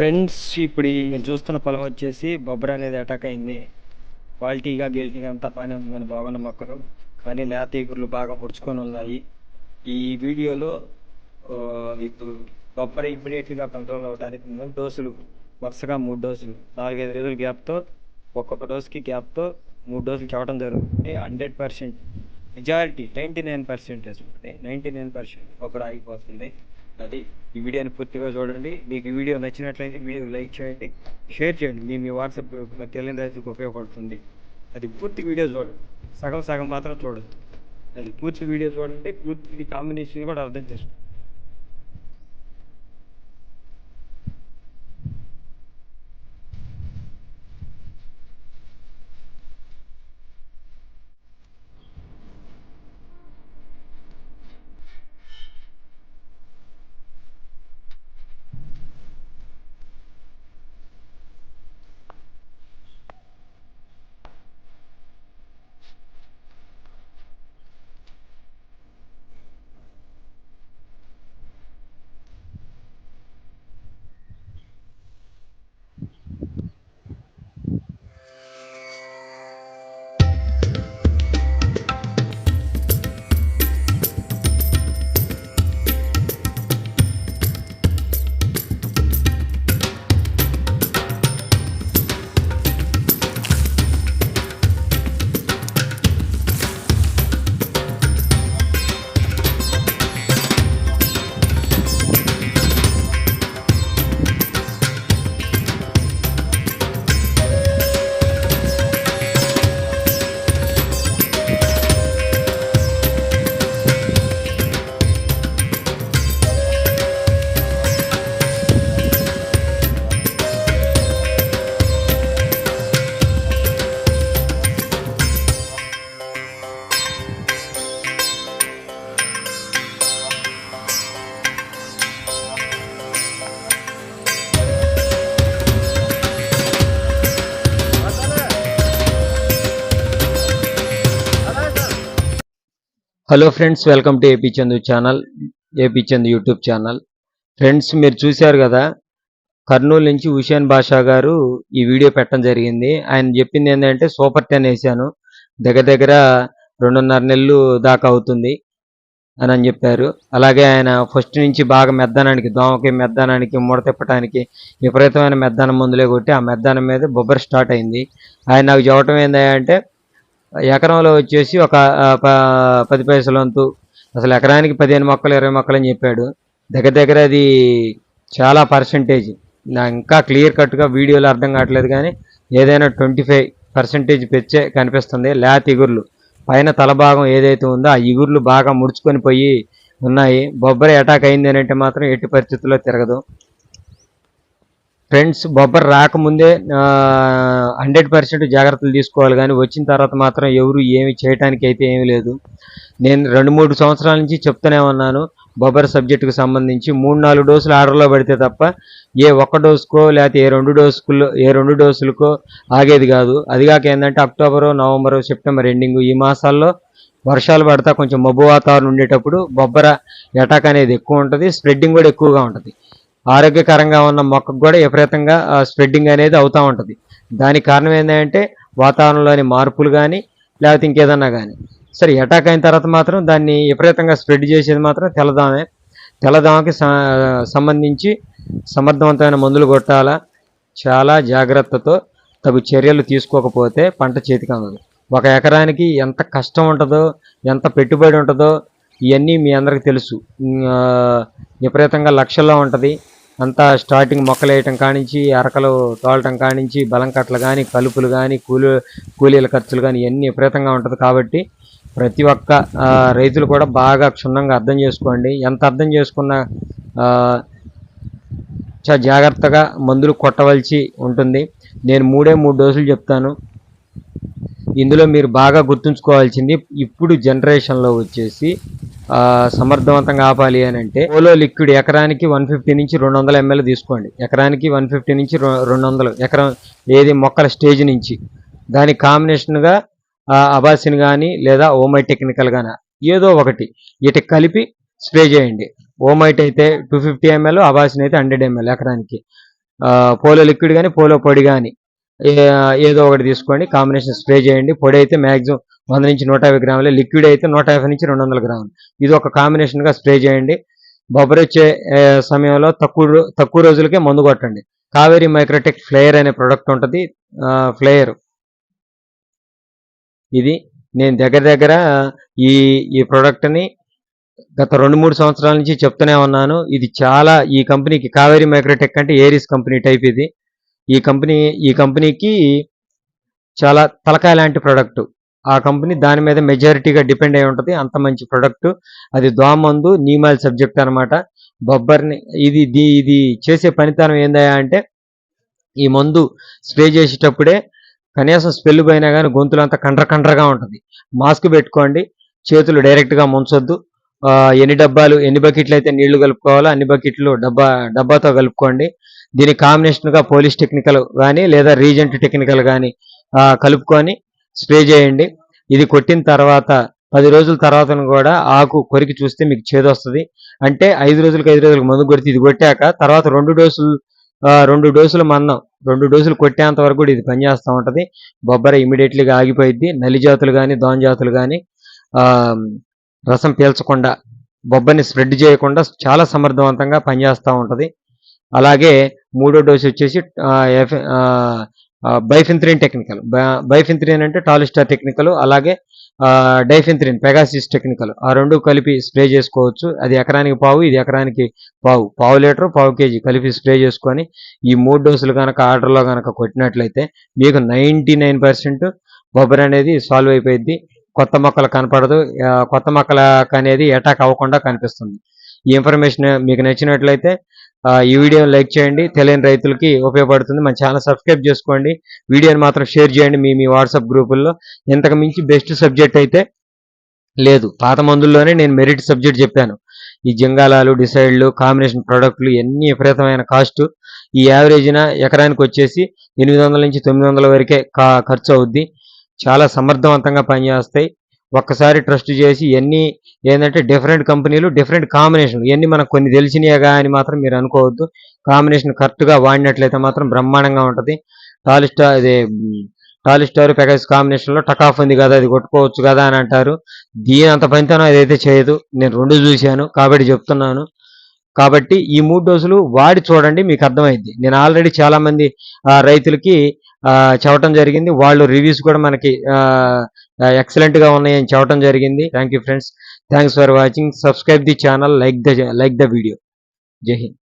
Friends, ఇప్పుడు నేను చూస్తున్న పొలం వచ్చేసి బొబ్బర అనేది అటాక్ అయింది. క్వాలిటీగా గెలిచి అంతా పని ఉందని బాగున్న మొక్కలు, కానీ లేత ఈగుర్లు బాగా పొడుచుకొని ఉన్నాయి. ఈ వీడియోలో ఇప్పుడు బొబ్బర ఇమ్మీడియట్గా కంట్రోల్ అవడానికి డోసులు వరుసగా 3 డోసులు 4-5 రోజుల గ్యాప్తో, ఒక్కొక్క డోసుకి గ్యాప్తో 3 డోసులు చెప్పడం జరుగుతుంది. 100% మెజారిటీ 99% 99% బొబ్బర ఆగిపోతుంది. అది ఈ వీడియోని పూర్తిగా చూడండి. మీకు ఈ వీడియో నచ్చినట్లయితే వీడియో లైక్ చేయండి, షేర్ చేయండి. మీ వాట్సాప్ తెలియని రైతులకు ఉపయోగపడుతుంది. అది పూర్తి వీడియో చూడండి, సగం సగం మాత్రం చూడండి. అది పూర్తి వీడియో చూడండి, పూర్తి కాంబినేషన్ కూడా అర్థం చేసుకోండి. Hello friends, welcome to AP Chandu channel, AP Chandu YouTube channel. Friends, మీరు చూశారు కదా, కర్నూలు నుంచి హుసేన్ బాషా గారు ఈ వీడియో పెట్టడం జరిగింది. ఆయన చెప్పింది ఏంటంటే సూపర్ 10 వేసాను, దగ్గర దగ్గర 2.5 నెలలు దాకా అవుతుంది అని చెప్పారు. అలాగే ఆయన ఫస్ట్ నుంచి బాగా మెద్దానానికి, దోమకి మెద్దానానికి, ముడ తిప్పడానికి విపరీతమైన మెద్దానం మందులే కొట్టి ఆ మెద్దానం మీద బొబ్బర్ స్టార్ట్ అయింది. ఆయన నాకు చెప్పడం ఏంటంటే ఎకరంలో వచ్చేసి ఒక 10 పైసల వంతు, అసలు ఎకరానికి 15 మొక్కలు 20 మొక్కలు అని చెప్పాడు. దగ్గర దగ్గర అది చాలా పర్సంటేజ్. నాకు ఇంకా క్లియర్ కట్గా వీడియోలో అర్థం కావట్లేదు, కానీ ఏదైనా 25% పెంచే కనిపిస్తుంది. లేత ఇగుర్లు పైన తల భాగం ఏదైతే ఉందో ఆ ఇగుర్లు బాగా ముడుచుకొని పోయి ఉన్నాయి. బొబ్బరి అటాక్ అయింది అని అంటే మాత్రం ఎట్టి పరిస్థితుల్లో తిరగదు. ఫ్రెండ్స్, బొబ్బర్ రాకముందే 100% జాగ్రత్తలు తీసుకోవాలి, కానీ వచ్చిన తర్వాత మాత్రం ఎవరు ఏమి చేయటానికి అయితే ఏమీ లేదు. నేను 2-3 సంవత్సరాల నుంచి చెప్తూనే ఉన్నాను, బొబ్బర్ సబ్జెక్టుకు సంబంధించి 3-4 డోసులు ఆర్డర్లో పడితే తప్ప ఏ ఒక్క డోసుకో లేకపోతే ఏ రెండు డోసులకో ఆగేది కాదు. అదిగాక ఏంటంటే అక్టోబరు, నవంబరు, సెప్టెంబర్ ఎండింగ్ ఈ మాసాల్లో వర్షాలు పడతా కొంచెం మబ్బు వాతావరణం ఉండేటప్పుడు బొబ్బర అటాక్ అనేది ఎక్కువ ఉంటుంది, స్ప్రెడ్డింగ్ కూడా ఎక్కువగా ఉంటుంది. ఆరోగ్యకరంగా ఉన్న మొక్కకు కూడా విపరీతంగా స్ప్రెడ్డింగ్ అనేది అవుతూ ఉంటుంది. దానికి కారణం ఏంటంటే వాతావరణంలోని మార్పులు కానీ లేకపోతే ఇంకేదన్నా కానీ. సరే, అటాక్ అయిన తర్వాత మాత్రం దాన్ని విపరీతంగా స్ప్రెడ్ చేసేది మాత్రం తెల్లదోమే. తెల్లదోమకి సంబంధించి సమర్థవంతమైన మందులు కొట్టాలా. చాలా జాగ్రత్తతో తగు చర్యలు తీసుకోకపోతే పంట చేతికి అందదు. ఒక ఎకరానికి ఎంత కష్టం ఉంటుందో, ఎంత పెట్టుబడి ఉంటుందో ఇవన్నీ మీ అందరికి తెలుసు. విపరీతంగా లక్షల్లో ఉంటుంది. అంతా స్టార్టింగ్ మొక్కలు వేయటం కానించి, అరకలు తోలటం కానించి, బలం కట్టలు కానీ, కలుపులు కానీ, కూలీల ఖర్చులు కానీ ఇవన్నీ విపరీతంగా ఉంటుంది. కాబట్టి ప్రతి ఒక్క రైతులు కూడా బాగా క్షుణ్ణంగా అర్థం చేసుకోండి. ఎంత అర్థం చేసుకున్నా చాలా జాగ్రత్తగా మందులు కొట్టవలసి ఉంటుంది. నేను 3 డోసులు చెప్తాను. ఇందులో మీరు బాగా గుర్తుంచుకోవాల్సింది, ఇప్పుడు జనరేషన్లో వచ్చేసి సమర్థవంతంగా ఆపాలి అని అంటే పోలో లిక్విడ్ ఎకరానికి 150 నుంచి 200 ml తీసుకోండి. ఎకరానికి 150 నుంచి 200 ఎకరం ఏది మొక్కల స్టేజ్ నుంచి. దాని కాంబినేషన్గా అబాసిన్ కానీ లేదా ఓమై టెక్నికల్ కానీ ఏదో ఒకటి ఇటు కలిపి స్ప్రే చేయండి. ఓమైట్ అయితే 250 ml, అబాసిన్ అయితే 100 ml ఎకరానికి. పోలో లిక్విడ్ కానీ పోలో పొడి కానీ ఏదో ఒకటి తీసుకోండి, కాంబినేషన్ స్ప్రే చేయండి. పొడి అయితే మ్యాక్సిమం 100 నుంచి 150 గ్రాములు, లిక్విడ్ అయితే 150 నుంచి 200 గ్రాములు. ఇది ఒక కాంబినేషన్గా స్ప్రే చేయండి. బొబ్బరి వచ్చే సమయంలో తక్కువ రోజులకే మందు కొట్టండి. కావేరీ మైక్రోటెక్ ఫ్లేయర్ అనే ప్రొడక్ట్ ఉంటుంది. ఫ్లేయర్ ఇది నేను దగ్గర ఈ ఈ ప్రోడక్ట్ని గత 2-3 సంవత్సరాల నుంచి చెప్తూనే ఉన్నాను. ఇది చాలా ఈ కంపెనీకి, కావేరీ మైక్రోటెక్ అంటే ఏరిస్ కంపెనీ టైప్ ఇది. ఈ కంపెనీకి చాలా తలకాయ లాంటి ప్రొడక్ట్. ఆ కంపెనీ దాని మీద మెజారిటీగా డిపెండ్ అయి ఉంటుంది. అంత మంచి ప్రొడక్ట్ అది. దోమందు నీమాల్ సబ్జెక్ట్ అనమాట. బొబ్బర్ని ఇది చేసే పనితనం ఏందయ్యా అంటే, ఈ మందు స్ప్రే చేసేటప్పుడే కనీసం స్పెల్ పోయినా కానీ గొంతులంతా కండ్రగా ఉంటుంది. మాస్క్ పెట్టుకోండి, చేతులు డైరెక్ట్గా ముంచొద్దు. ఎన్ని బకెట్లు అయితే నీళ్లు కలుపుకోవాలో అన్ని బకెట్లు డబ్బాతో కలుపుకోండి. దీని కాంబినేషన్గా పోలీస్ టెక్నికల్ కానీ లేదా రీజెంట్ టెక్నికల్ కానీ కలుపుకొని స్ప్రే చేయండి. ఇది కొట్టిన తర్వాత 10 రోజుల తర్వాత కూడా ఆకు కొరికి చూస్తే మీకు చేదు వస్తుంది. అంటే 5 రోజులకు మందు కొడితే ఇది కొట్టాక తర్వాత 2 డోసుల మందం 2 డోసులు కొట్టేంత వరకు కూడా ఇది పనిచేస్తూ ఉంటుంది. బొబ్బర ఇమీడియట్లీగా ఆగిపోయింది. నల్లి జాతులు కానీ దోమ జాతులు కానీ రసం పీల్చకుండా, బొబ్బర్ని స్ప్రెడ్ చేయకుండా చాలా సమర్థవంతంగా పనిచేస్తూ ఉంటుంది. అలాగే 3వ డోసు వచ్చేసి బైఫింత్రిన్ టెక్నికల్. బైఫింత్రిన్ అంటే టాలిస్టార్ టెక్నికల్, అలాగే డైఫింత్రిన్ పెగాసిస్ టెక్నికల్. ఆ 2 కలిపి స్ప్రే చేసుకోవచ్చు. అది ఎకరానికి పావు, ఇది ఎకరానికి పావు లీటర్, పావు కేజీ కలిపి స్ప్రే చేసుకొని ఈ 3 డోసులు కనుక ఆర్డర్లో కనుక కొట్టినట్లయితే మీకు 99% బొబ్బర్ అనేది సాల్వ్ అయిపోయింది. కొత్త మొక్కలు కనపడదు. కొత్త మొక్కలకు అనేది అటాక్ అవ్వకుండా కనిపిస్తుంది. ఈ ఇన్ఫర్మేషన్ మీకు నచ్చినట్లయితే ఈ వీడియోని లైక్ చేయండి. తెలియని రైతులకి ఉపయోగపడుతుంది. మన ఛానల్ సబ్స్క్రైబ్ చేసుకోండి. వీడియోని మాత్రం షేర్ చేయండి మీ వాట్సాప్ గ్రూపుల్లో. ఇంతకు మించి బెస్ట్ సబ్జెక్ట్ అయితే లేదు. పాత మందుల్లోనే నేను మెరిట్ సబ్జెక్ట్ చెప్పాను. ఈ జింగాలాలు, డిసైడ్లు, కాంబినేషన్ ప్రోడక్ట్లు ఎన్ని విపరీతమైన కాస్ట్. ఈ యావరేజ్న ఎకరానికి వచ్చేసి 800 నుంచి 900 వరకే ఖర్చు అవుద్ది. చాలా సమర్థవంతంగా పనిచేస్తాయి. ఒక్కసారి ట్రస్ట్ చేసి ఇవన్నీ ఏంటంటే డిఫరెంట్ కంపెనీలు, డిఫరెంట్ కాంబినేషన్లు, ఇవన్నీ మనకు కొన్ని తెలిసినాయిగా అని మాత్రం మీరు అనుకోవద్దు. కాంబినేషన్ కరెక్ట్గా వాడినట్లయితే మాత్రం బ్రహ్మాండంగా ఉంటుంది. టాలిస్టార్ పెగాసిస్ కాంబినేషన్లో టకాఫ్ ఉంది కదా, అది కొట్టుకోవచ్చు కదా అని అంటారు. దీని అంత పనితనం అదైతే చేయదు. నేను 2 చూశాను కాబట్టి చెప్తున్నాను. కాబట్టి ఈ 3 డోసులు వాడి చూడండి, మీకు అర్థమైంది. నేను ఆల్రెడీ చాలా మంది రైతులకి చెప్పడం జరిగింది. వాళ్ళు రివ్యూస్ కూడా మనకి ఎక్సలెంట్గా ఉన్నాయని చెప్పడం జరిగింది. Thank you friends. Thanks for watching. Subscribe the channel, like the video. జై హింద్.